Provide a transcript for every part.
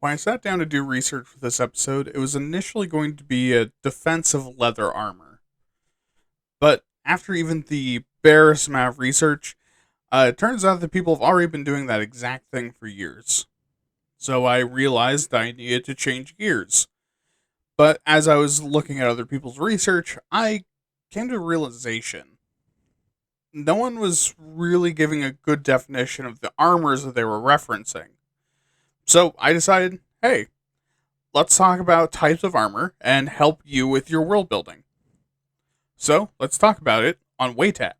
When I sat down to do research for this episode, it was initially going to be a defensive leather armor. But after even the barest amount of research, it turns out that people have already been doing that exact thing for years. So I realized I needed to change gears. But as I was looking at other people's research, I came to a realization. No one was really giving a good definition of the armors that they were referencing. So I decided, hey, let's talk about types of armor and help you with your world building. So let's talk about it on Waytat.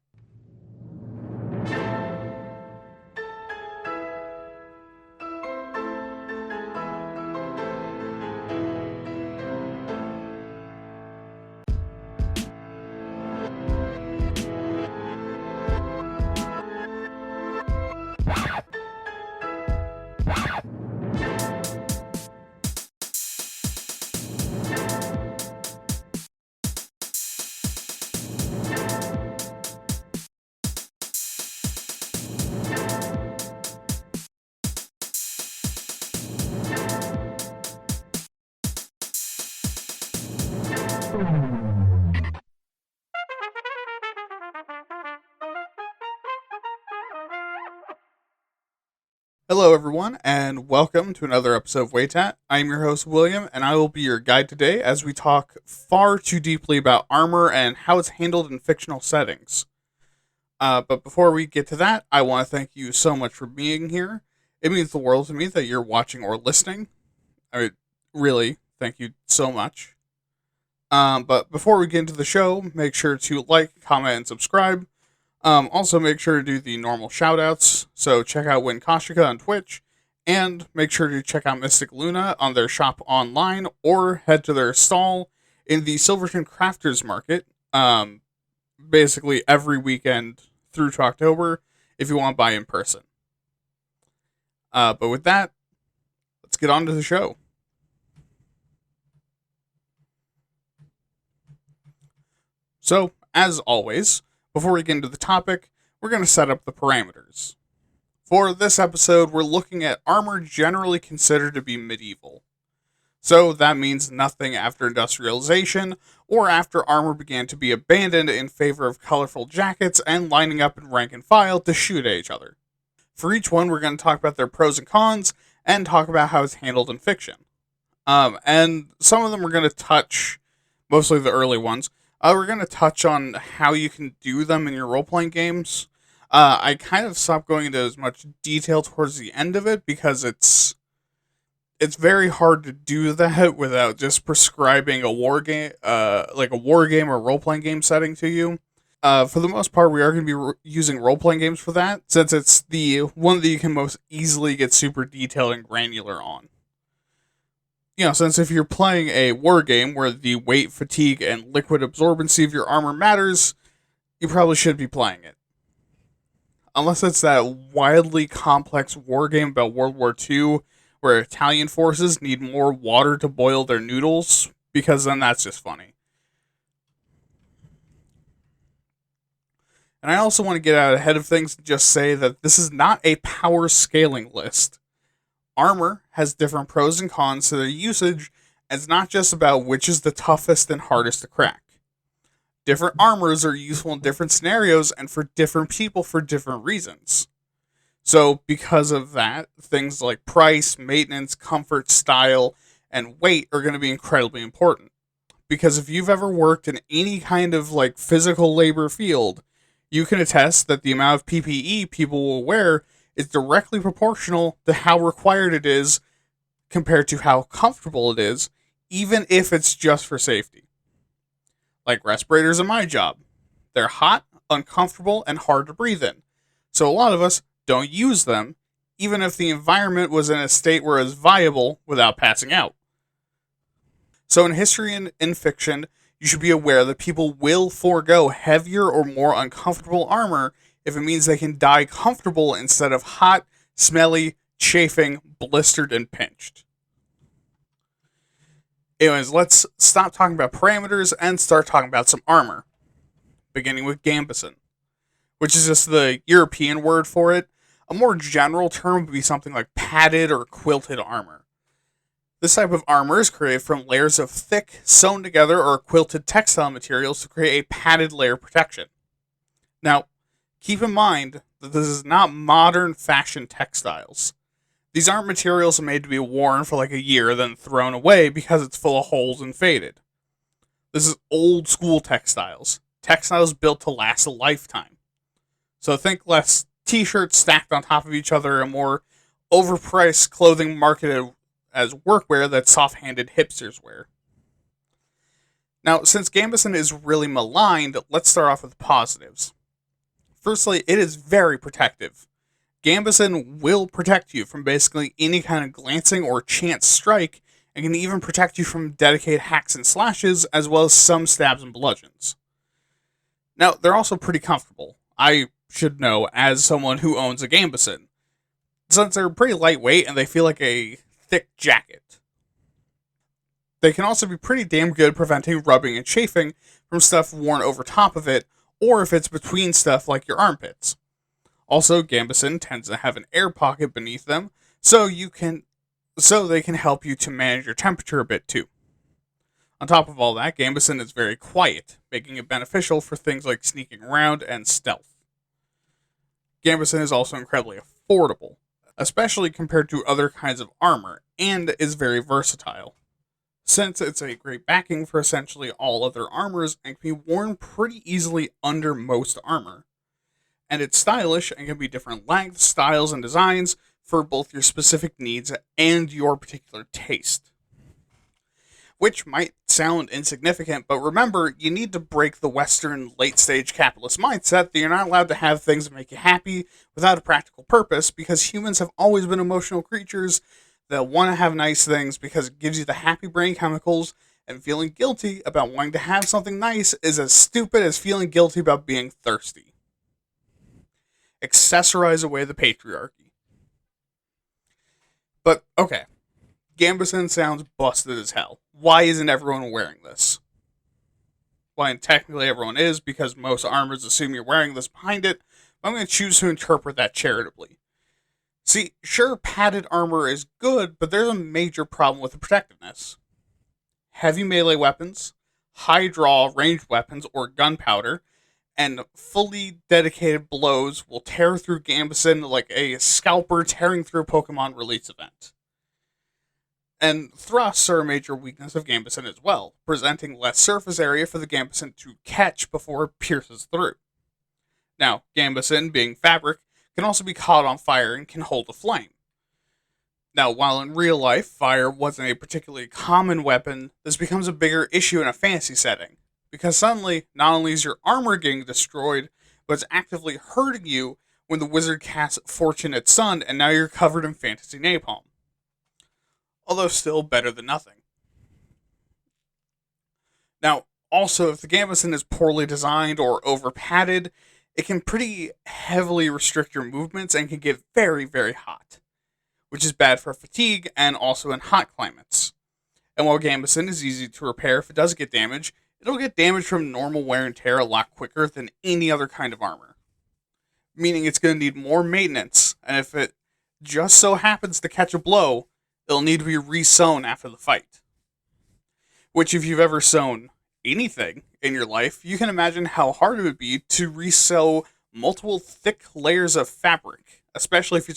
Hello, everyone, and welcome to another episode of Waytat. I am your host, William, and I will be your guide today as we talk far too deeply about armor and how it's handled in fictional settings. But before we get to that, I want to thank you so much for being here. It means the world to me that you're watching or listening. I mean, really, thank you so much. But before we get into the show, make sure to like, comment, and subscribe. Also, make sure to do the normal shoutouts. So check out Win Kashika on Twitch, and make sure to check out Mystic Luna on their shop online, or head to their stall in the Silverton Crafters Market. Basically every weekend through to October, if you want to buy in person. But with that, let's get on to the show. So, as always, before we get into the topic, we're going to set up the parameters. For this episode, we're looking at armor generally considered to be medieval. So that means nothing after industrialization, or after armor began to be abandoned in favor of colorful jackets and lining up in rank and file to shoot at each other. For each one, we're going to talk about their pros and cons, and talk about how it's handled in fiction. And some of them we're going to touch, mostly the early ones, we're going to touch on how you can do them in your role-playing games. I kind of stopped going into as much detail towards the end of it because it's very hard to do that without just prescribing a war game, like a war game or role-playing game setting to you. For the most part, we are going to be using role-playing games for that, since it's the one that you can most easily get super detailed and granular on. Since if you're playing a war game where the weight, fatigue, and liquid absorbency of your armor matters, you probably should be playing it. Unless it's that wildly complex war game about World War II, where Italian forces need more water to boil their noodles, because then that's just funny. And I also want to get out ahead of things and just say that this is not a power scaling list. Armor has different pros and cons to their usage, and it's not just about which is the toughest and hardest to crack. Different armors are useful in different scenarios and for different people for different reasons. So, because of that, things like price, maintenance, comfort, style, and weight are going to be incredibly important. Because if you've ever worked in any kind of like physical labor field, you can attest that the amount of PPE people will wear is directly proportional to how required it is compared to how comfortable it is, even if it's just for safety. Like respirators in my job. They're hot, uncomfortable, and hard to breathe in. So a lot of us don't use them, even if the environment was in a state where it's viable without passing out. So in history and in fiction, you should be aware that people will forego heavier or more uncomfortable armor if it means they can die comfortable instead of hot, smelly, chafing, blistered, and pinched. Anyways, let's stop talking about parameters and start talking about some armor. Beginning with gambeson, which is just the European word for it. A more general term would be something like padded or quilted armor. This type of armor is created from layers of thick, sewn together or quilted textile materials to create a padded layer protection. Now, keep in mind that this is not modern fashion textiles. These aren't materials made to be worn for like a year, then thrown away because it's full of holes and faded. This is old school textiles. Textiles built to last a lifetime. So think less t shirts stacked on top of each other and more overpriced clothing marketed as workwear that soft handed hipsters wear. Now, since Gambeson is really maligned, let's start off with the positives. Firstly, it is very protective. Gambeson will protect you from basically any kind of glancing or chance strike, and can even protect you from dedicated hacks and slashes, as well as some stabs and bludgeons. Now, they're also pretty comfortable. I should know as someone who owns a Gambeson, since they're pretty lightweight and they feel like a thick jacket. They can also be pretty damn good preventing rubbing and chafing from stuff worn over top of it, or if it's between stuff like your armpits. Also, Gambeson tends to have an air pocket beneath them, so they can help you to manage your temperature a bit too. On top of all that, Gambeson is very quiet, making it beneficial for things like sneaking around and stealth. Gambeson is also incredibly affordable, especially compared to other kinds of armor, and is very versatile, since it's a great backing for essentially all other armors and can be worn pretty easily under most armor. And it's stylish and can be different lengths, styles, and designs for both your specific needs and your particular taste. Which might sound insignificant, but remember, you need to break the Western late stage capitalist mindset that you're not allowed to have things that make you happy without a practical purpose, because humans have always been emotional creatures that want to have nice things because it gives you the happy brain chemicals, and feeling guilty about wanting to have something nice is as stupid as feeling guilty about being thirsty. Accessorize away the patriarchy. But, okay. Gambeson sounds busted as hell. Why isn't everyone wearing this? Well, and technically everyone is, because most armors assume you're wearing this behind it, but I'm going to choose to interpret that charitably. See, sure, padded armor is good, but there's a major problem with the protectiveness. Heavy melee weapons, high draw ranged weapons, or gunpowder, and fully dedicated blows will tear through Gambeson like a scalper tearing through a Pokemon release event. And thrusts are a major weakness of Gambeson as well, presenting less surface area for the Gambeson to catch before it pierces through. Now, Gambeson, being fabric, can also be caught on fire and can hold a flame. Now, while in real life, fire wasn't a particularly common weapon, this becomes a bigger issue in a fantasy setting, because suddenly, not only is your armor getting destroyed, but it's actively hurting you when the wizard casts Fortunate Son, and now you're covered in fantasy napalm. Although still better than nothing. Now, also, if the Gambeson is poorly designed or over padded, it can pretty heavily restrict your movements and can get very, very hot, which is bad for fatigue and also in hot climates. And while Gambeson is easy to repair if it does get damaged, it'll get damage from normal wear and tear a lot quicker than any other kind of armor. Meaning it's going to need more maintenance, and if it just so happens to catch a blow, it'll need to be re-sewn after the fight. Which, if you've ever sewn anything in your life, you can imagine how hard it would be to re-sew multiple thick layers of fabric, especially if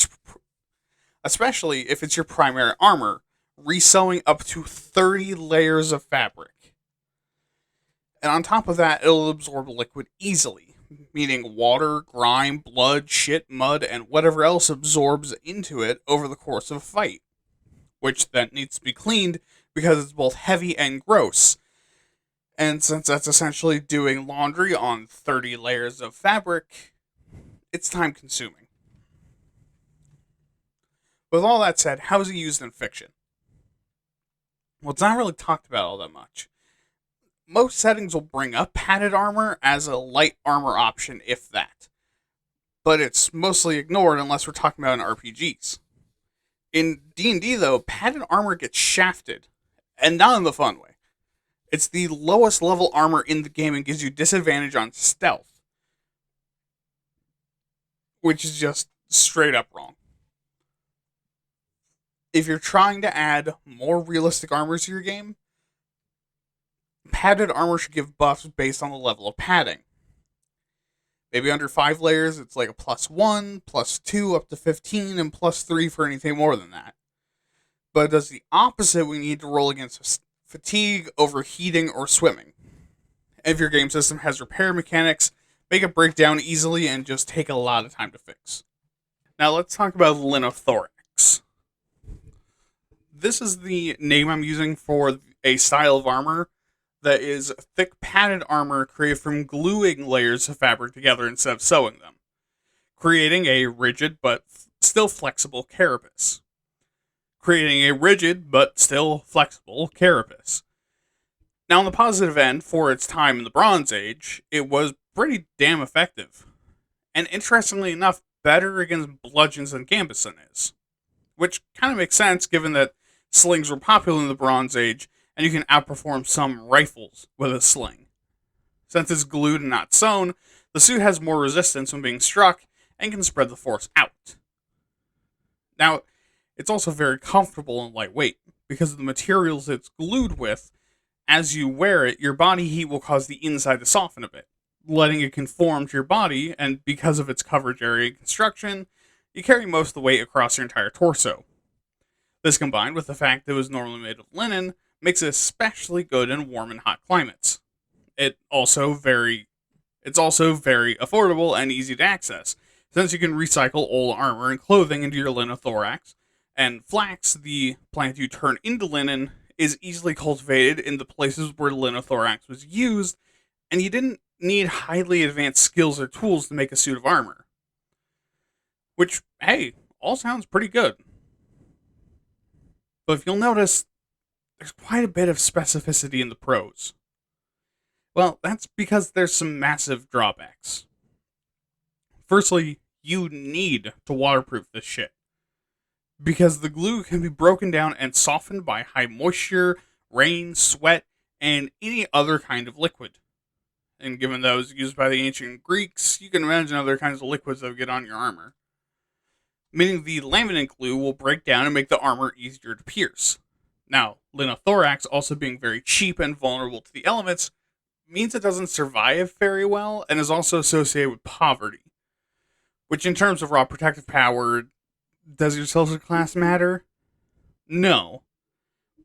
it's your primary armor, re-sewing up to 30 layers of fabric. And on top of that, it'll absorb liquid easily, meaning water, grime, blood, shit, mud, and whatever else absorbs into it over the course of a fight, which then needs to be cleaned because it's both heavy and gross. And since that's essentially doing laundry on 30 layers of fabric, it's time consuming. With all that said, how is it used in fiction? Well, it's not really talked about all that much. Most settings will bring up padded armor as a light armor option, if that. But it's mostly ignored unless we're talking about in RPGs. In D&D, though, padded armor gets shafted, and not in the fun way. It's the lowest level armor in the game and gives you disadvantage on stealth, which is just straight up wrong. If you're trying to add more realistic armor to your game, padded armor should give buffs based on the level of padding. Maybe under 5 layers, it's like a +1, +2, up to 15, and +3 for anything more than that. But it does the opposite when you need to roll against fatigue, overheating, or swimming. If your game system has repair mechanics, make it break down easily and just take a lot of time to fix. Now let's talk about linothorax. This is the name I'm using for a style of armor that is thick padded armor created from gluing layers of fabric together instead of sewing them, creating a rigid but still flexible carapace. Creating a rigid but still flexible carapace. Now, on the positive end, for its time in the Bronze Age, it was pretty damn effective. And interestingly enough, better against bludgeons than gambeson is. Which kind of makes sense given that slings were popular in the Bronze Age, and you can outperform some rifles with a sling. Since it's glued and not sewn, the suit has more resistance when being struck and can spread the force out. Now, it's also very comfortable and lightweight, because of the materials it's glued with. As you wear it, your body heat will cause the inside to soften a bit, letting it conform to your body, and because of its coverage area and construction, you carry most of the weight across your entire torso. This, combined with the fact that it was normally made of linen, makes it especially good in warm and hot climates. It's also very affordable and easy to access, since you can recycle old armor and clothing into your linothorax, and flax, the plant you turn into linen, is easily cultivated in the places where linothorax was used, and you didn't need highly advanced skills or tools to make a suit of armor. Which, hey, all sounds pretty good. But if you'll notice, there's quite a bit of specificity in the pros. Well, that's because there's some massive drawbacks. Firstly, you need to waterproof this shit, because the glue can be broken down and softened by high moisture, rain, sweat, and any other kind of liquid. And given those used by the ancient Greeks, you can imagine other kinds of liquids that would get on your armor. Meaning the laminate glue will break down and make the armor easier to pierce. Now, linothorax also being very cheap and vulnerable to the elements means it doesn't survive very well and is also associated with poverty. Which in terms of raw protective power, does your social class matter? No.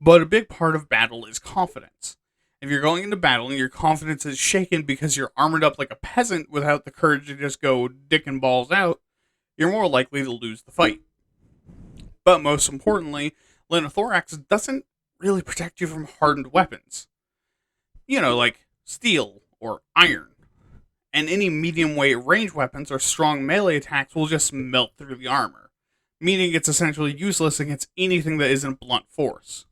But a big part of battle is confidence. If you're going into battle and your confidence is shaken because you're armored up like a peasant without the courage to just go dick and balls out, you're more likely to lose the fight. But most importantly, linothorax doesn't really protect you from hardened weapons. You know, like steel or iron. And any medium weight range weapons or strong melee attacks will just melt through the armor, meaning it's essentially useless against anything that isn't blunt force.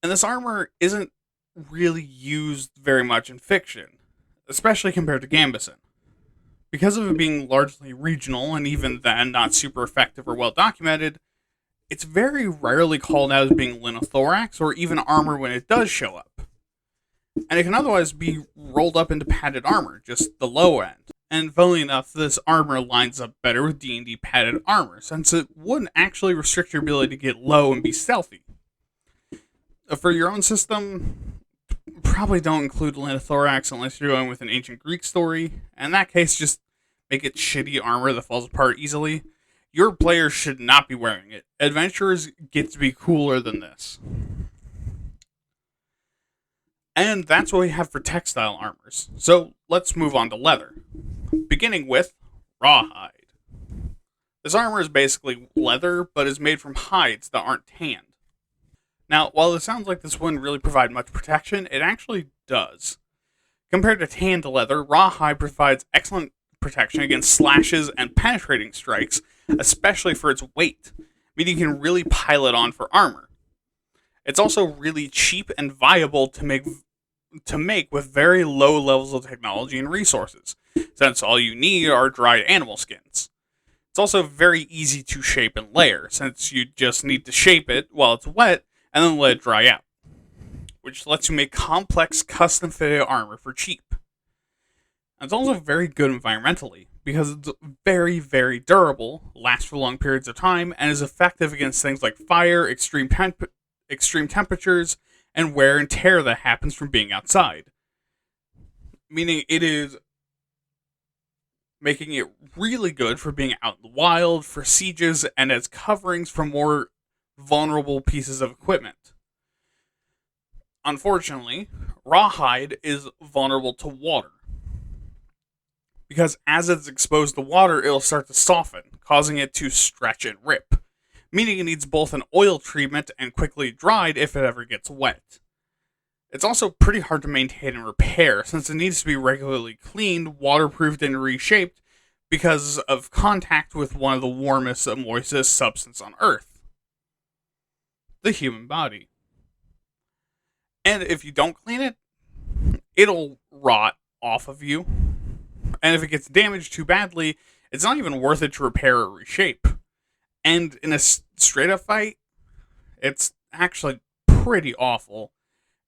And this armor isn't really used very much in fiction, especially compared to gambeson. Because of it being largely regional and even then not super effective or well documented, it's very rarely called out as being linothorax or even armor when it does show up. And it can otherwise be rolled up into padded armor, just the low end. And funnily enough, this armor lines up better with D&D padded armor, since it wouldn't actually restrict your ability to get low and be stealthy. For your own system, probably don't include linothorax unless you're going with an ancient Greek story. In that case, just make it shitty armor that falls apart easily. Your players should not be wearing it. Adventurers get to be cooler than this. And that's what we have for textile armors. So let's move on to leather. Beginning with rawhide. This armor is basically leather, but is made from hides that aren't tanned. Now, while it sounds like this wouldn't really provide much protection, it actually does. Compared to tanned leather, rawhide provides excellent protection against slashes and penetrating strikes, especially for its weight, meaning you can really pile it on for armor. It's also really cheap and viable to make with very low levels of technology and resources, since all you need are dried animal skins. It's also very easy to shape and layer, since you just need to shape it while it's wet and then let it dry out, which lets you make complex custom-fitted armor for cheap. And it's also very good environmentally because it's very, very durable, lasts for long periods of time, and is effective against things like fire, extreme temperatures, and wear and tear that happens from being outside. Meaning it is making it really good for being out in the wild, for sieges, and as coverings for more vulnerable pieces of equipment. Unfortunately, rawhide is vulnerable to water because as it's exposed to water, it'll start to soften, causing it to stretch and rip, meaning it needs both an oil treatment and quickly dried if it ever gets wet. It's also pretty hard to maintain and repair since it needs to be regularly cleaned, waterproofed, and reshaped because of contact with one of the warmest and moistest substances on Earth, the human body. And if you don't clean it, it'll rot off of you. And if it gets damaged too badly, it's not even worth it to repair or reshape. And in a straight up fight, it's actually pretty awful.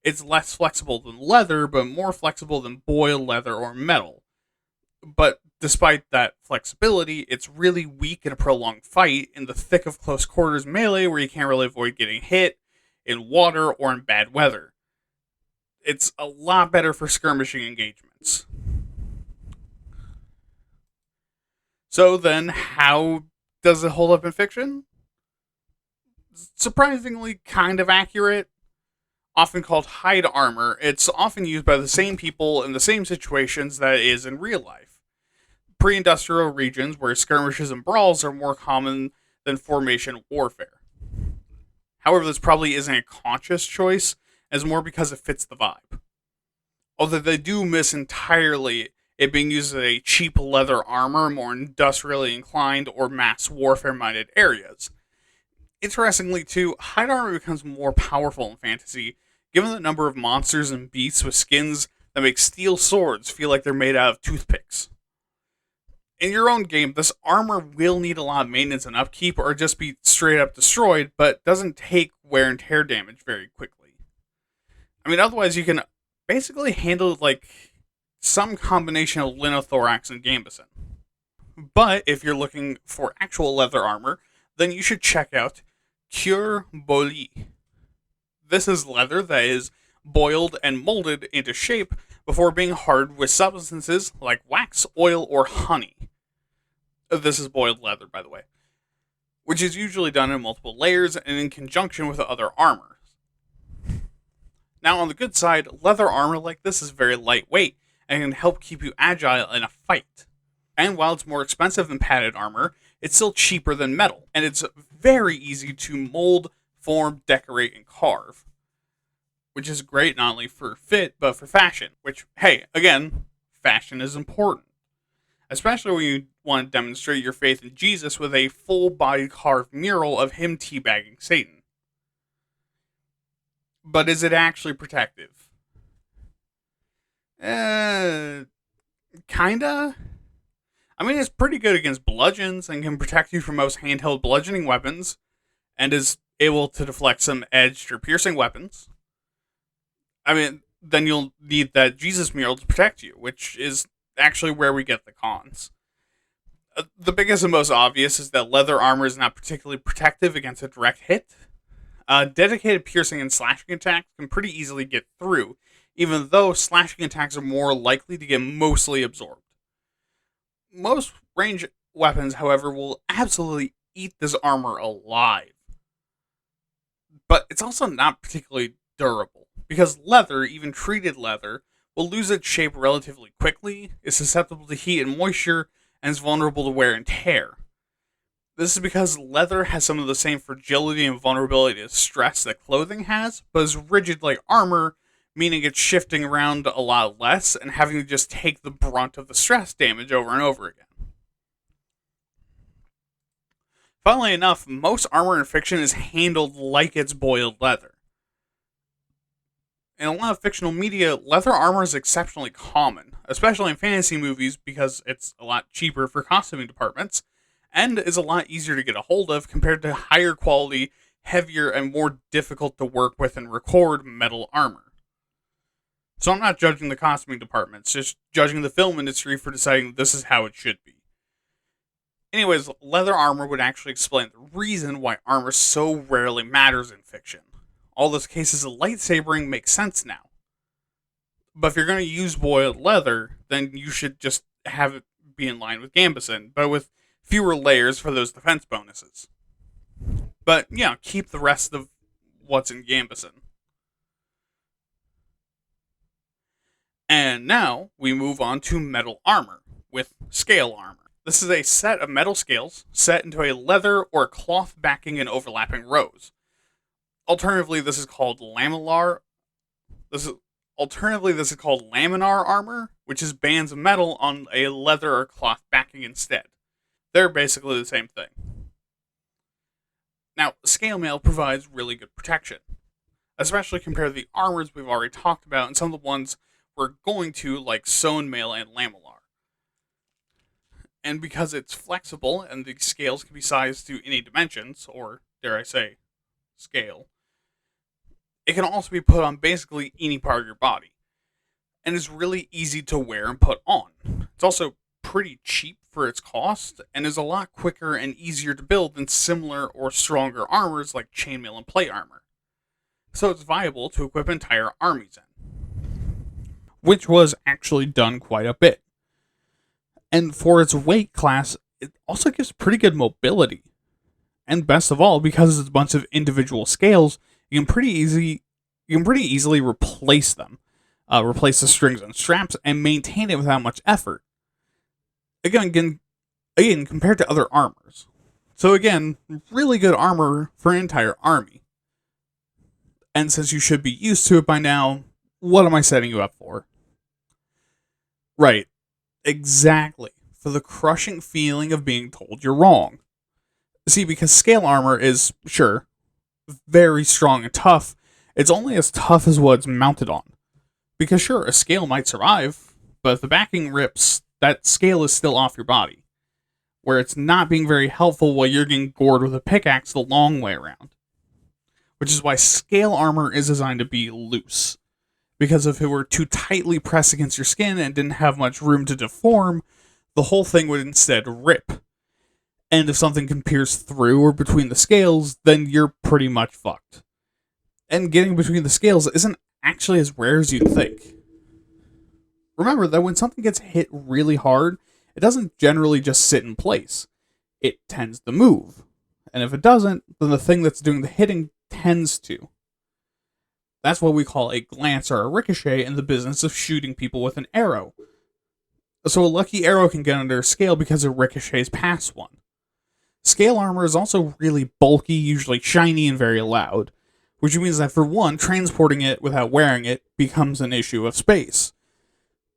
It's less flexible than leather, but more flexible than boiled leather or metal. But despite that flexibility, it's really weak in a prolonged fight in the thick of close quarters melee where you can't really avoid getting hit, in water, or in bad weather. It's a lot better for skirmishing engagements. So then, how does it hold up in fiction? Surprisingly kind of accurate. Often called hide armor, it's often used by the same people in the same situations that it is in real life. Pre-industrial regions where skirmishes and brawls are more common than formation warfare. However, this probably isn't a conscious choice, as more because it fits the vibe. Although they do miss entirely it being used as a cheap leather armor, more industrially inclined or mass warfare minded areas. Interestingly, too, hide armor becomes more powerful in fantasy, given the number of monsters and beasts with skins that make steel swords feel like they're made out of toothpicks. In your own game, this armor will need a lot of maintenance and upkeep or just be straight up destroyed, but doesn't take wear and tear damage very quickly. I mean, otherwise, you can basically handle it like some combination of linothorax and gambeson. But if you're looking for actual leather armor, then you should check out Cure Boli. This is leather that is boiled and molded into shape before being hardened with substances like wax, oil, or honey. This is boiled leather, by the way, which is usually done in multiple layers and in conjunction with other armor. Now, on the good side, leather armor like this is very lightweight and can help keep you agile in a fight. And while it's more expensive than padded armor, it's still cheaper than metal, and it's very easy to mold, form, decorate, and carve. Which is great not only for fit, but for fashion. Which, hey, again, fashion is important. Especially when you want to demonstrate your faith in Jesus with a full-body carved mural of him teabagging Satan. But is it actually protective? Kinda? I mean, it's pretty good against bludgeons and can protect you from most handheld bludgeoning weapons, and is able to deflect some edged or piercing weapons. I mean, then you'll need that Jesus mural to protect you, which is actually where we get the cons. The biggest and most obvious is that leather armor is not particularly protective against a direct hit. Dedicated piercing and slashing attacks can pretty easily get through, even though slashing attacks are more likely to get mostly absorbed. Most range weapons, however, will absolutely eat this armor alive. But it's also not particularly durable, because leather, even treated leather, will lose its shape relatively quickly, is susceptible to heat and moisture, and is vulnerable to wear and tear. This is because leather has some of the same fragility and vulnerability to stress that clothing has, but is rigid like armor, meaning it's shifting around a lot less and having to just take the brunt of the stress damage over and over again. Funnily enough, most armor in fiction is handled like it's boiled leather. In a lot of fictional media, leather armor is exceptionally common, especially in fantasy movies because it's a lot cheaper for costuming departments, and is a lot easier to get a hold of compared to higher quality, heavier, and more difficult to work with and record metal armor. So I'm not judging the costuming departments, just judging the film industry for deciding this is how it should be. Anyways, leather armor would actually explain the reason why armor so rarely matters in fiction. All those cases of lightsabering make sense now. But if you're going to use boiled leather, then you should just have it be in line with Gambison, but with fewer layers for those defense bonuses. But, yeah, keep the rest of what's in Gambison. And now we move on to metal armor with scale armor. This is a set of metal scales set into a leather or cloth backing in overlapping rows. Alternatively, this is called laminar. This is called laminar armor, which is bands of metal on a leather or cloth backing instead. They're basically the same thing. Now, scale mail provides really good protection, especially compared to the armors we've already talked about and some of the ones we're going to, like sewn mail and lamellar. And because it's flexible and the scales can be sized to any dimensions, or dare I say, scale, it can also be put on basically any part of your body. And is really easy to wear and put on. It's also pretty cheap for its cost, and is a lot quicker and easier to build than similar or stronger armors like chainmail and plate armor. So it's viable to equip entire armies in. Which was actually done quite a bit. And for its weight class, it also gives pretty good mobility. And best of all, because it's a bunch of individual scales, you can pretty easily replace them. Replace the strings and straps and maintain it without much effort. Again, compared to other armors. So again, really good armor for an entire army. And since you should be used to it by now, what am I setting you up for? Right, exactly. For the crushing feeling of being told you're wrong. See, because scale armor is, sure, very strong and tough, it's only as tough as what it's mounted on. Because sure, a scale might survive, but if the backing rips, that scale is still off your body. Where it's not being very helpful while you're getting gored with a pickaxe the long way around. Which is why scale armor is designed to be loose. Because if it were too tightly pressed against your skin and didn't have much room to deform, the whole thing would instead rip. And if something can pierce through or between the scales, then you're pretty much fucked. And getting between the scales isn't actually as rare as you'd think. Remember that when something gets hit really hard, it doesn't generally just sit in place. It tends to move. And if it doesn't, then the thing that's doing the hitting tends to. That's what we call a glance or a ricochet in the business of shooting people with an arrow. So a lucky arrow can get under a scale because it ricochets past one. Scale armor is also really bulky, usually shiny, and very loud. Which means that for one, transporting it without wearing it becomes an issue of space.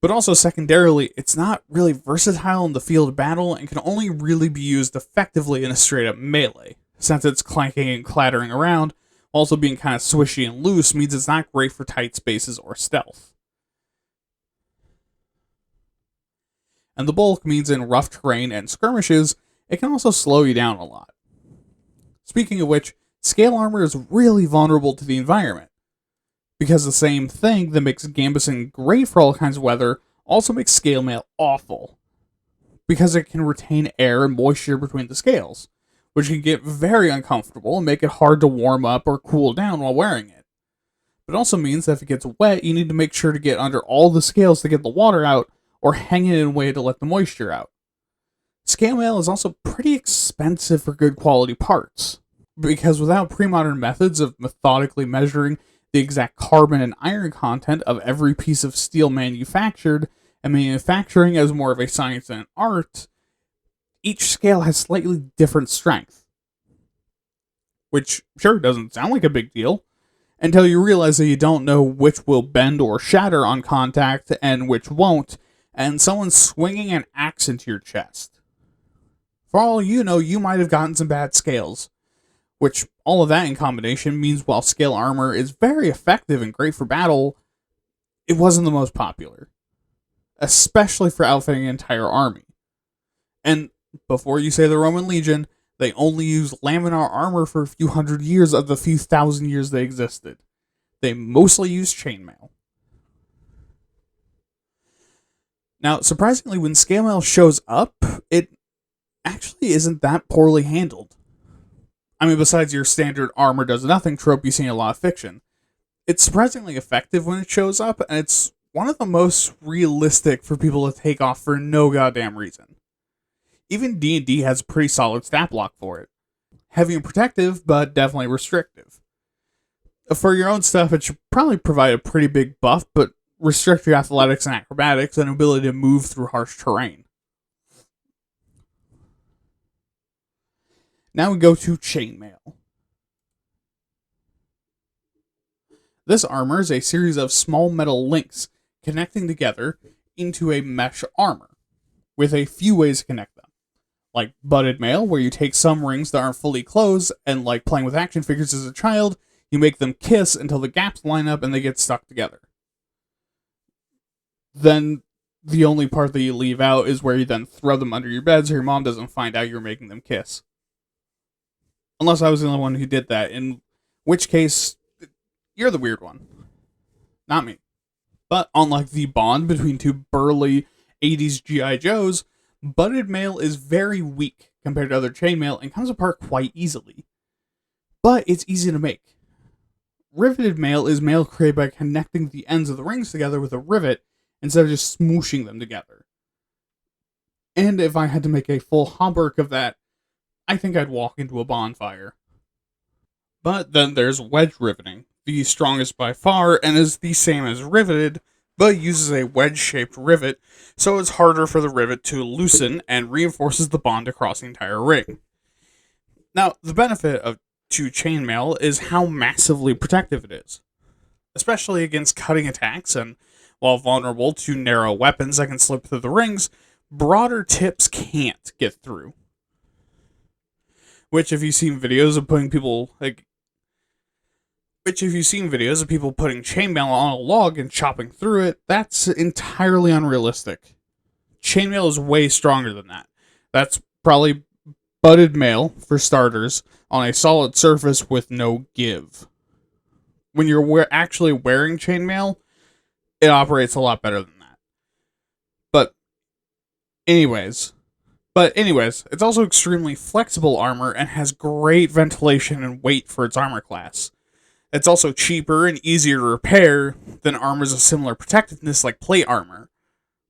But also secondarily, it's not really versatile in the field of battle and can only really be used effectively in a straight up melee, since it's clanking and clattering around, also being kind of swishy and loose means it's not great for tight spaces or stealth. And the bulk means in rough terrain and skirmishes, it can also slow you down a lot. Speaking of which, scale armor is really vulnerable to the environment. Because the same thing that makes Gambison great for all kinds of weather also makes scale mail awful. Because it can retain air and moisture between the scales, which can get very uncomfortable and make it hard to warm up or cool down while wearing it. But it also means that if it gets wet, you need to make sure to get under all the scales to get the water out, or hang it in a way to let the moisture out. Scale mail is also pretty expensive for good quality parts, because without pre-modern methods of methodically measuring the exact carbon and iron content of every piece of steel manufactured, and manufacturing as more of a science than an art, each scale has slightly different strength. Which, sure, doesn't sound like a big deal, until you realize that you don't know which will bend or shatter on contact and which won't, and someone's swinging an axe into your chest. For all you know, you might have gotten some bad scales. Which, all of that in combination means while scale armor is very effective and great for battle, it wasn't the most popular. Especially for outfitting an entire army. And before you say the Roman Legion, they only used laminar armor for a few hundred years of the few thousand years they existed. They mostly used chainmail. Now, surprisingly, when scale mail shows up, it actually isn't that poorly handled. I mean, besides your standard armor does nothing trope you see in a lot of fiction, it's surprisingly effective when it shows up, and it's one of the most realistic for people to take off for no goddamn reason. Even D&D has a pretty solid stat block for it. Heavy and protective, but definitely restrictive. For your own stuff, it should probably provide a pretty big buff, but restrict your athletics and acrobatics and ability to move through harsh terrain. Now we go to chainmail. This armor is a series of small metal links connecting together into a mesh armor, with a few ways to connect them. Like butted mail, where you take some rings that aren't fully closed, and like playing with action figures as a child, you make them kiss until the gaps line up and they get stuck together. Then the only part that you leave out is where you then throw them under your bed so your mom doesn't find out you're making them kiss. Unless I was the only one who did that, in which case, you're the weird one. Not me. But unlike the bond between two burly 80s G.I. Joes, butted mail is very weak compared to other chainmail and comes apart quite easily. But it's easy to make. Riveted mail is mail created by connecting the ends of the rings together with a rivet instead of just smooshing them together. And if I had to make a full hauberk of that, I think I'd walk into a bonfire. But then there's wedge riveting, the strongest by far, and is the same as riveted, but uses a wedge-shaped rivet, so it's harder for the rivet to loosen and reinforces the bond across the entire ring. Now, the benefit of chainmail is how massively protective it is, especially against cutting attacks, and while vulnerable to narrow weapons that can slip through the rings, broader tips can't get through. Which, if you've seen videos of putting chainmail on a log and chopping through it, that's entirely unrealistic. Chainmail is way stronger than that. That's probably butted mail, for starters, on a solid surface with no give. When you're actually wearing chainmail, it operates a lot better than that. But anyways, it's also extremely flexible armor and has great ventilation and weight for its armor class. It's also cheaper and easier to repair than armors of similar protectiveness like plate armor,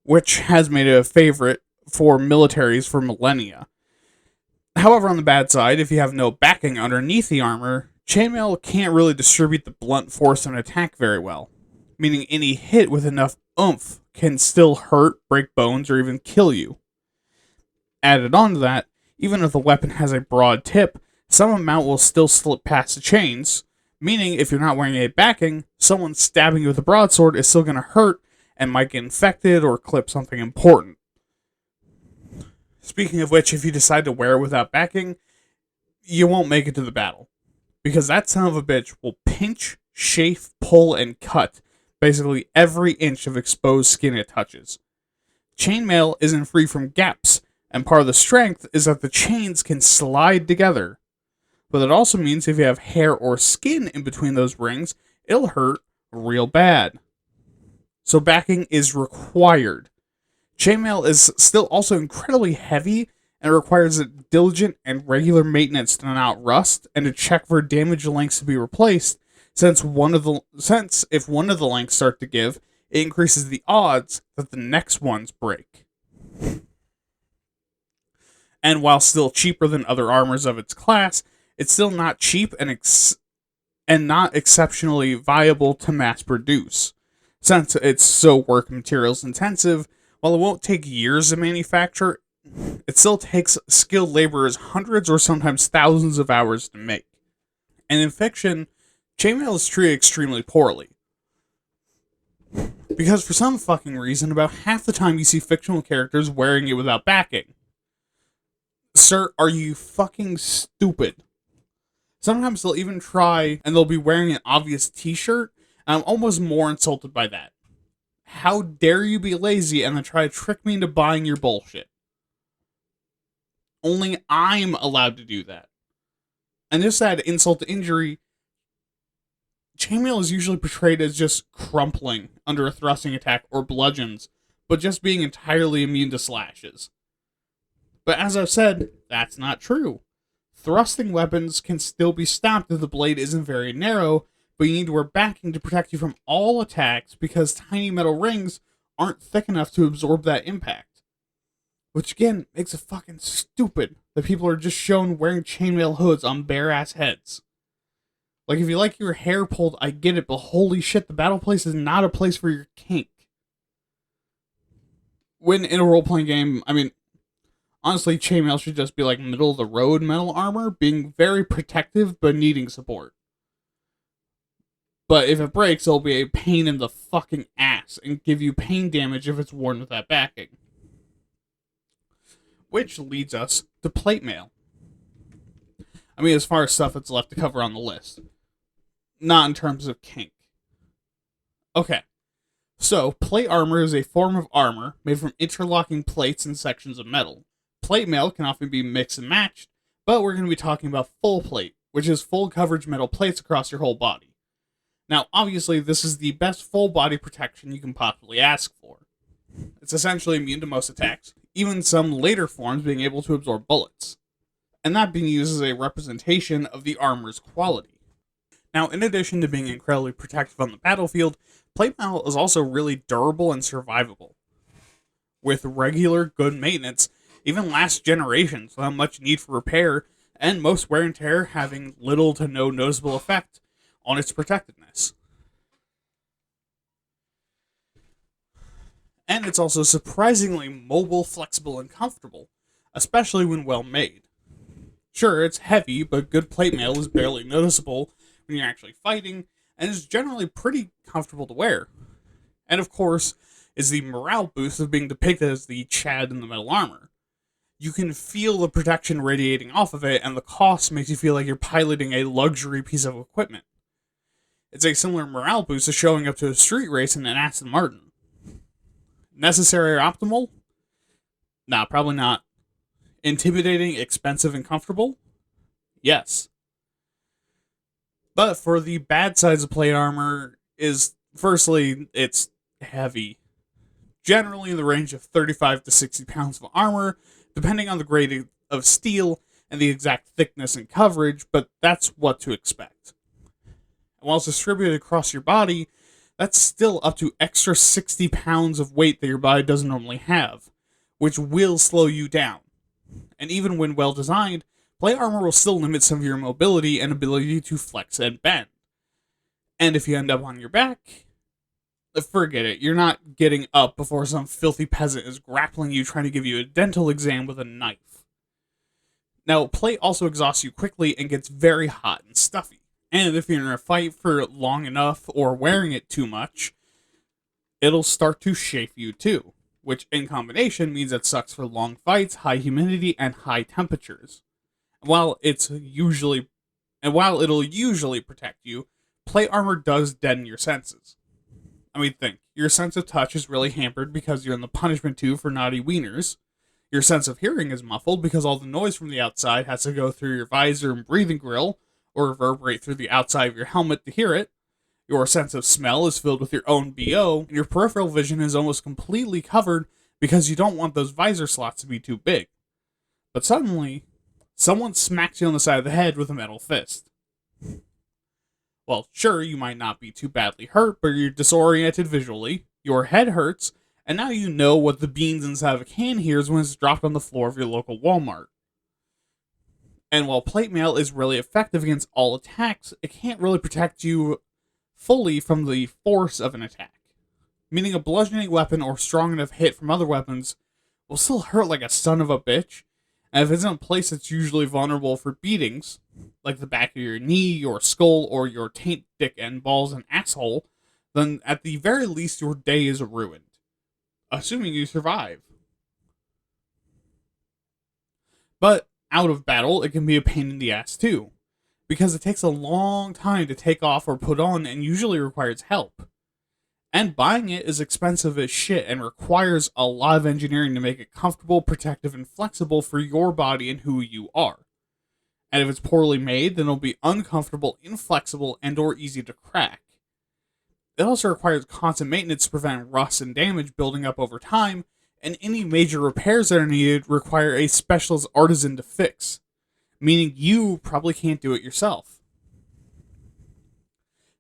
which has made it a favorite for militaries for millennia. However, on the bad side, if you have no backing underneath the armor, chainmail can't really distribute the blunt force of an attack very well, meaning any hit with enough oomph can still hurt, break bones, or even kill you. Added on to that, even if the weapon has a broad tip, some amount will still slip past the chains, meaning if you're not wearing a backing, someone stabbing you with a broadsword is still going to hurt and might get infected or clip something important. Speaking of which, if you decide to wear it without backing, you won't make it to the battle, because that son of a bitch will pinch, chafe, pull, and cut basically every inch of exposed skin it touches. Chainmail isn't free from gaps, and part of the strength is that the chains can slide together. But it also means if you have hair or skin in between those rings, it'll hurt real bad. So backing is required. Chainmail is still also incredibly heavy and requires a diligent and regular maintenance to not rust and to check for damaged links to be replaced, since if one of the links start to give, it increases the odds that the next ones break. And while still cheaper than other armors of its class, it's still not cheap and not exceptionally viable to mass produce, since it's so work materials intensive. While it won't take years to manufacture, it still takes skilled laborers hundreds or sometimes thousands of hours to make. And in fiction, chainmail is treated extremely poorly. Because for some fucking reason, about half the time you see fictional characters wearing it without backing. Sir, are you fucking stupid? Sometimes they'll even try and they'll be wearing an obvious t-shirt, and I'm almost more insulted by that. How dare you be lazy and then try to trick me into buying your bullshit? Only I'm allowed to do that. And just to add insult to injury, chainmail is usually portrayed as just crumpling under a thrusting attack or bludgeons, but just being entirely immune to slashes. But as I've said, that's not true. Thrusting weapons can still be stopped if the blade isn't very narrow, but you need to wear backing to protect you from all attacks because tiny metal rings aren't thick enough to absorb that impact. Which again makes it fucking stupid that people are just shown wearing chainmail hoods on bare ass heads. Like, if you like your hair pulled, I get it, but holy shit, the battle place is not a place for your kink. When in a role playing game, I mean, honestly, chainmail should just be like middle of the road metal armor, being very protective but needing support. But if it breaks, it'll be a pain in the fucking ass and give you pain damage if it's worn with that backing. Which leads us to plate mail. I mean, as far as stuff that's left to cover on the list. Not in terms of kink. Okay. So, plate armor is a form of armor made from interlocking plates and sections of metal. Plate mail can often be mixed and matched, but we're going to be talking about full plate, which is full coverage metal plates across your whole body. Now, obviously, this is the best full body protection you can possibly ask for. It's essentially immune to most attacks, even some later forms being able to absorb bullets, and that being used as a representation of the armor's quality. Now, in addition to being incredibly protective on the battlefield, plate mail is also really durable and survivable. With regular, good maintenance, even last generations without much need for repair, and most wear and tear having little to no noticeable effect on its protectiveness. And it's also surprisingly mobile, flexible, and comfortable, especially when well made. Sure, it's heavy, but good plate mail is barely noticeable when you're actually fighting, and is generally pretty comfortable to wear. And of course, is the morale boost of being depicted as the Chad in the metal armor. You can feel the protection radiating off of it, and the cost makes you feel like you're piloting a luxury piece of equipment. It's a similar morale boost to showing up to a street race in an Aston Martin. Necessary or optimal? Nah, probably not. Intimidating, expensive, and comfortable? Yes. But for the bad sides of plate armor is, firstly, it's heavy. Generally in the range of 35 to 60 pounds of armor, depending on the grade of steel and the exact thickness and coverage, but that's what to expect. And while it's distributed across your body, that's still up to extra 60 pounds of weight that your body doesn't normally have, which will slow you down. And even when well designed, plate armor will still limit some of your mobility and ability to flex and bend. And if you end up on your back, forget it. You're not getting up before some filthy peasant is grappling you trying to give you a dental exam with a knife. Now, plate also exhausts you quickly and gets very hot and stuffy. And if you're in a fight for long enough or wearing it too much, it'll start to chafe you too, which in combination means it sucks for long fights, high humidity, and high temperatures. While it'll usually protect you, plate armor does deaden your senses. I mean, think, your sense of touch is really hampered because you're in the punishment tube for naughty wieners. Your sense of hearing is muffled because all the noise from the outside has to go through your visor and breathing grill, or reverberate through the outside of your helmet to hear it. Your sense of smell is filled with your own BO, and your peripheral vision is almost completely covered because you don't want those visor slots to be too big. But suddenly, someone smacks you on the side of the head with a metal fist. Well, sure, you might not be too badly hurt, but you're disoriented visually, your head hurts, and now you know what the beans inside of a can hears when it's dropped on the floor of your local Walmart. And while plate mail is really effective against all attacks, it can't really protect you fully from the force of an attack. Meaning a bludgeoning weapon or strong enough hit from other weapons will still hurt like a son of a bitch, and if it's in a place that's usually vulnerable for beatings, like the back of your knee, your skull, or your taint, dick, and balls and asshole, then at the very least your day is ruined. Assuming you survive. But out of battle, it can be a pain in the ass too, because it takes a long time to take off or put on and usually requires help. And buying it is expensive as shit and requires a lot of engineering to make it comfortable, protective, and flexible for your body and who you are. And if it's poorly made, then it'll be uncomfortable, inflexible, and or easy to crack. It also requires constant maintenance to prevent rust and damage building up over time, and any major repairs that are needed require a specialist artisan to fix, meaning you probably can't do it yourself.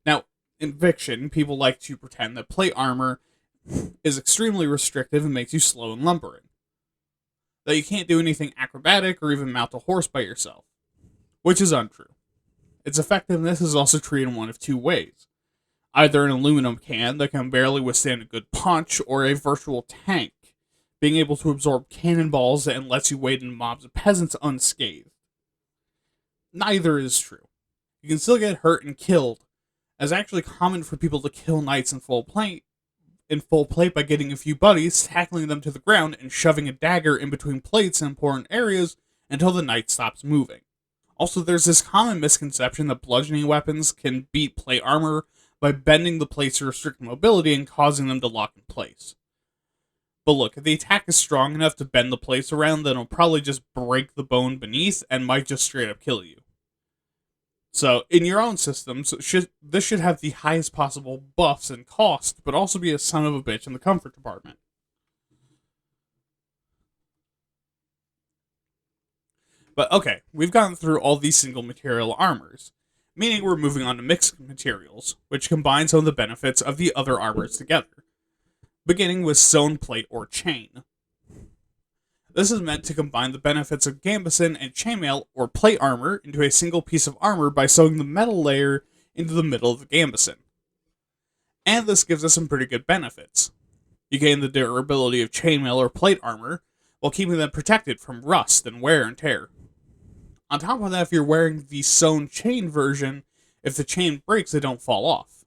Now, in fiction, people like to pretend that plate armor is extremely restrictive and makes you slow and lumbering, that you can't do anything acrobatic or even mount a horse by yourself, which is untrue. Its effectiveness is also treated in one of two ways: either an aluminum can that can barely withstand a good punch, or a virtual tank, being able to absorb cannonballs and lets you wade in mobs of peasants unscathed. Neither is true. You can still get hurt and killed, as actually common for people to kill knights in full plate by getting a few buddies, tackling them to the ground, and shoving a dagger in between plates in important areas until the knight stops moving. Also, there's this common misconception that bludgeoning weapons can beat plate armor by bending the plates to restrict mobility and causing them to lock in place. But look, if the attack is strong enough to bend the plates around, then it'll probably just break the bone beneath and might just straight up kill you. So, in your own systems, this should have the highest possible buffs and cost, but also be a son of a bitch in the comfort department. But okay, we've gone through all these single material armors, meaning we're moving on to mixed materials, which combine some of the benefits of the other armors together, beginning with sewn plate or chain. This is meant to combine the benefits of gambeson and chainmail or plate armor into a single piece of armor by sewing the metal layer into the middle of the gambeson. And this gives us some pretty good benefits. You gain the durability of chainmail or plate armor, while keeping them protected from rust and wear and tear. On top of that, if you're wearing the sewn chain version, if the chain breaks, they don't fall off,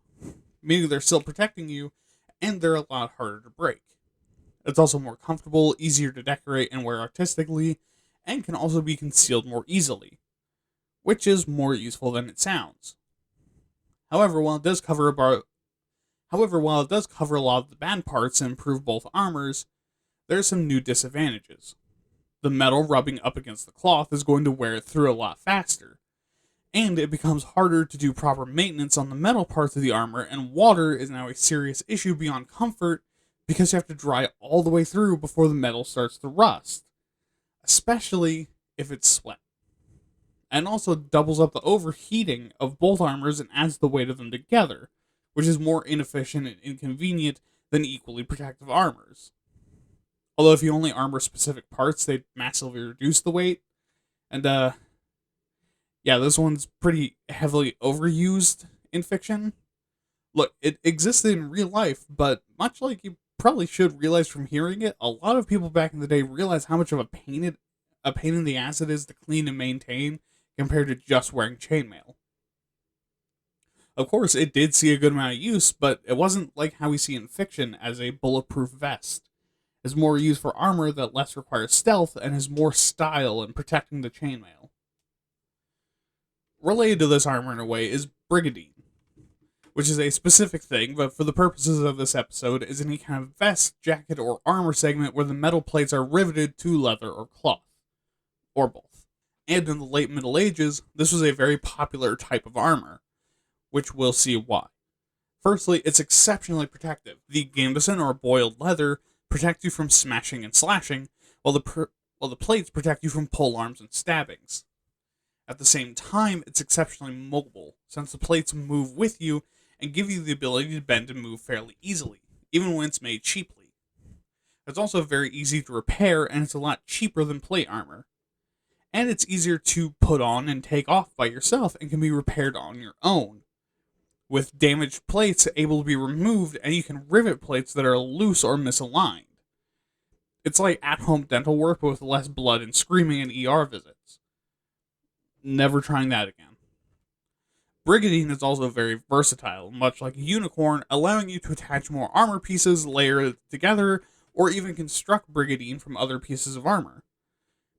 meaning they're still protecting you, and they're a lot harder to break. It's also more comfortable, easier to decorate and wear artistically, and can also be concealed more easily, which is more useful than it sounds. However, while it does cover a lot of the bad parts and improve both armors, there are some new disadvantages. The metal rubbing up against the cloth is going to wear it through a lot faster, and it becomes harder to do proper maintenance on the metal parts of the armor, and water is now a serious issue beyond comfort because you have to dry all the way through before the metal starts to rust, especially if it's sweat. And also doubles up the overheating of both armors and adds the weight of them together, which is more inefficient and inconvenient than equally protective armors. Although if you only armor specific parts, they'd massively reduce the weight. And yeah, this one's pretty heavily overused in fiction. Look, it existed in real life, but much like you probably should realize from hearing it, a lot of people back in the day realized how much of a pain in the ass it is to clean and maintain compared to just wearing chainmail. Of course, it did see a good amount of use, but it wasn't like how we see in fiction as a bulletproof vest. It's more used for armor that less requires stealth and has more style in protecting the chainmail. Related to this armor in a way is brigadine, which is a specific thing, but for the purposes of this episode is any kind of vest, jacket, or armor segment where the metal plates are riveted to leather or cloth, or both. And in the late Middle Ages, this was a very popular type of armor, which we'll see why. Firstly, it's exceptionally protective. The gambeson or boiled leather protect you from smashing and slashing, while the plates protect you from polearms and stabbings. At the same time, it's exceptionally mobile, since the plates move with you and give you the ability to bend and move fairly easily, even when it's made cheaply. It's also very easy to repair, and it's a lot cheaper than plate armor. And it's easier to put on and take off by yourself and can be repaired on your own, with damaged plates able to be removed, and you can rivet plates that are loose or misaligned. It's like at-home dental work, but with less blood and screaming and ER visits. Never trying that again. Brigadine is also very versatile, much like a unicorn, allowing you to attach more armor pieces, layer it together, or even construct brigadine from other pieces of armor.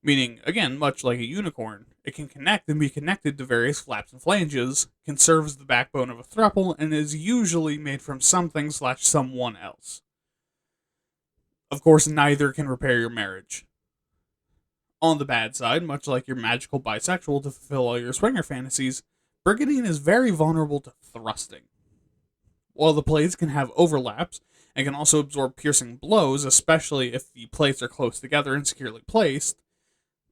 Meaning, again, much like a unicorn, it can connect and be connected to various flaps and flanges, can serve as the backbone of a thruple, and is usually made from something/someone else. Of course, neither can repair your marriage. On the bad side, much like your magical bisexual to fulfill all your swinger fantasies, brigadine is very vulnerable to thrusting. While the plates can have overlaps and can also absorb piercing blows, especially if the plates are close together and securely placed,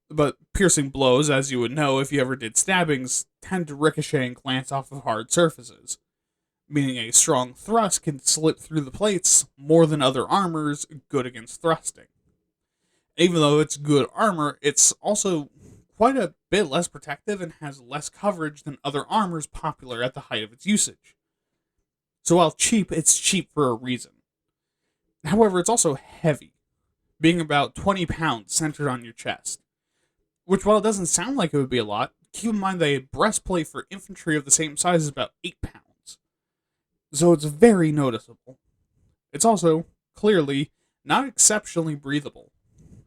but piercing blows, as you would know if you ever did stabbings, tend to ricochet and glance off of hard surfaces, meaning a strong thrust can slip through the plates more than other armors good against thrusting. Even though it's good armor, it's also quite a bit less protective and has less coverage than other armors popular at the height of its usage. So while cheap, it's cheap for a reason. However, it's also heavy, being about 20 pounds centered on your chest. Which, while it doesn't sound like it would be a lot, keep in mind that a breastplate for infantry of the same size is about 8 pounds. So it's very noticeable. It's also, clearly, not exceptionally breathable.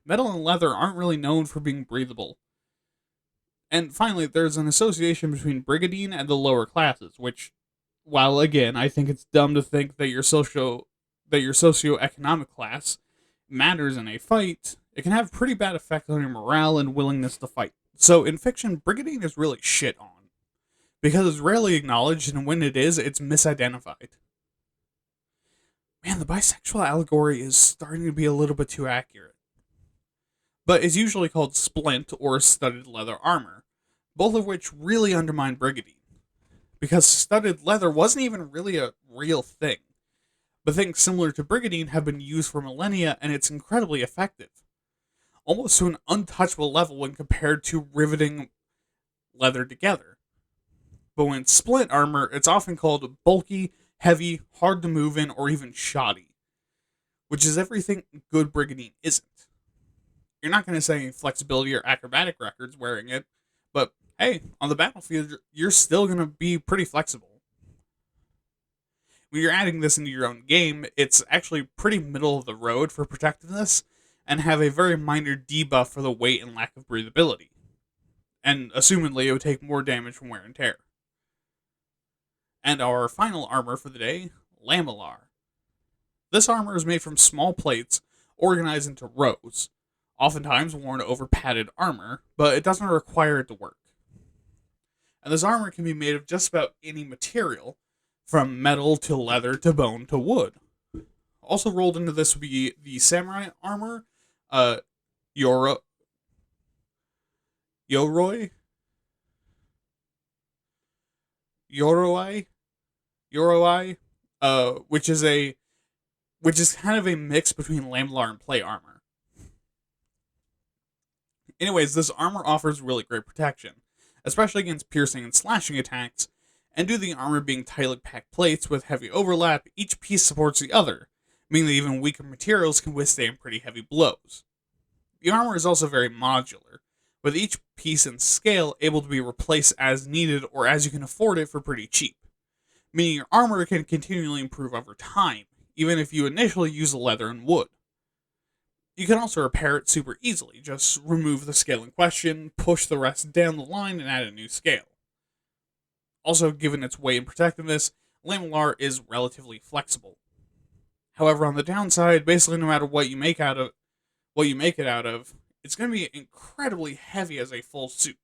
Metal and leather aren't really known for being breathable. And finally, there's an association between brigadine and the lower classes, which, while again, I think it's dumb to think that your socioeconomic class matters in a fight, it can have pretty bad effect on your morale and willingness to fight. So in fiction, brigadine is really shit on, because it's rarely acknowledged, and when it is, it's misidentified. Man, the bisexual allegory is starting to be a little bit too accurate. But it's usually called splint or studded leather armor, both of which really undermine brigadine, because studded leather wasn't even really a real thing. But things similar to brigadine have been used for millennia, and it's incredibly effective, almost to an untouchable level when compared to riveting leather together. But when it's splint armor, it's often called bulky, heavy, hard to move in, or even shoddy, which is everything good brigadine isn't. You're not going to say flexibility or acrobatic records wearing it, but hey, on the battlefield, you're still going to be pretty flexible. When you're adding this into your own game, it's actually pretty middle of the road for protectiveness, and have a very minor debuff for the weight and lack of breathability. And assumedly, it would take more damage from wear and tear. And our final armor for the day, lamellar. This armor is made from small plates organized into rows, oftentimes worn over padded armor, but it doesn't require it to work. And this armor can be made of just about any material, from metal to leather to bone to wood. Also rolled into this would be the samurai armor, Yoroi, Yoroi, Yoroi, Yoroi, which is kind of a mix between lamellar and plate armor. Anyways, this armor offers really great protection, especially against piercing and slashing attacks, and due to the armor being tightly packed plates with heavy overlap, each piece supports the other, meaning that even weaker materials can withstand pretty heavy blows. The armor is also very modular, with each piece and scale able to be replaced as needed or as you can afford it for pretty cheap, meaning your armor can continually improve over time, even if you initially use the leather and wood. You can also repair it super easily, just remove the scale in question, push the rest down the line, and add a new scale. Also, given its weight and protectiveness, lamellar is relatively flexible. However, on the downside, basically no matter what you make it out of, it's going to be incredibly heavy as a full suit.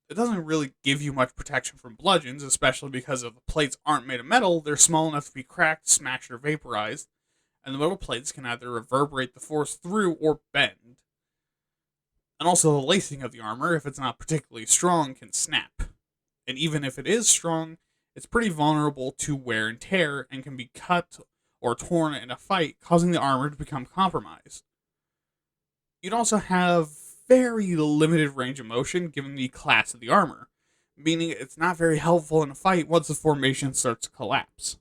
It doesn't really give you much protection from bludgeons, especially because if the plates aren't made of metal, they're small enough to be cracked, smashed, or vaporized, and the metal plates can either reverberate the force through or bend. And also the lacing of the armor, if it's not particularly strong, can snap. And even if it is strong, it's pretty vulnerable to wear and tear and can be cut or torn in a fight, causing the armor to become compromised. You'd also have very limited range of motion given the class of the armor, meaning it's not very helpful in a fight once the formation starts to collapse.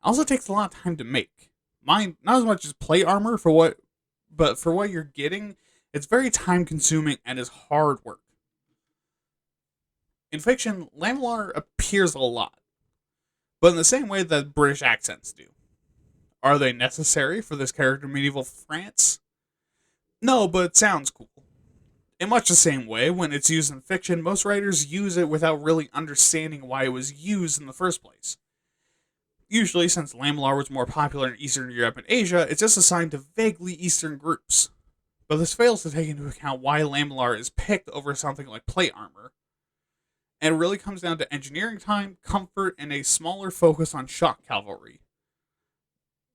It also takes a lot of time to make. Mine, not as much as plate armor but for what you're getting, it's very time consuming and is hard work. In fiction, lamellar appears a lot, but in the same way that British accents do. Are they necessary for this character in medieval France? No, but it sounds cool. In much the same way, when it's used in fiction, most writers use it without really understanding why it was used in the first place. Usually, since lamellar was more popular in Eastern Europe and Asia, it's just assigned to vaguely Eastern groups. But this fails to take into account why lamellar is picked over something like plate armor. And it really comes down to engineering time, comfort, and a smaller focus on shock cavalry,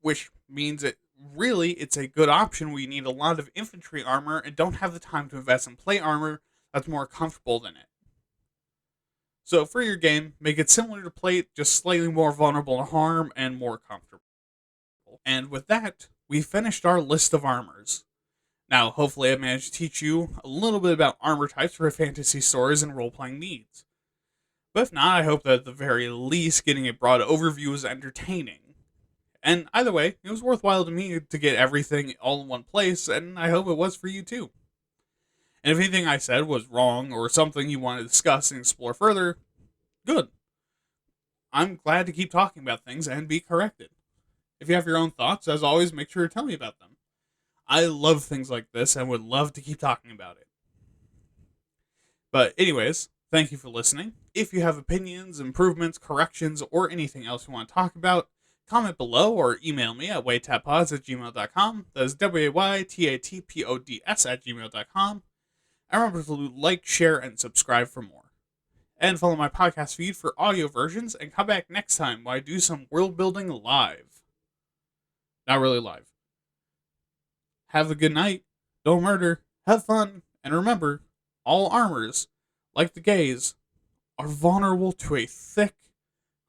which means it's a good option when you need a lot of infantry armor and don't have the time to invest in plate armor that's more comfortable than it. So for your game, make it similar to plate, just slightly more vulnerable to harm and more comfortable. And with that, we finished our list of armors. Now, hopefully I managed to teach you a little bit about armor types for fantasy stories and role-playing needs. But if not, I hope that at the very least getting a broad overview was entertaining. And either way, it was worthwhile to me to get everything all in one place, and I hope it was for you too. And if anything I said was wrong or something you want to discuss and explore further, good. I'm glad to keep talking about things and be corrected. If you have your own thoughts, as always, make sure to tell me about them. I love things like this and would love to keep talking about it. But anyways, thank you for listening. If you have opinions, improvements, corrections, or anything else you want to talk about, comment below or email me at waytatpods@gmail.com. That is waytatpods@gmail.com. And remember to like, share, and subscribe for more. And follow my podcast feed for audio versions, and come back next time while I do some world building live. Not really live. Have a good night, don't murder, have fun, and remember, all armors, like the gays, are vulnerable to a thick,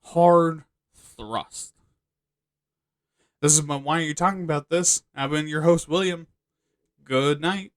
hard thrust. This has been Why Are You Talking About This? I've been your host, William. Good night.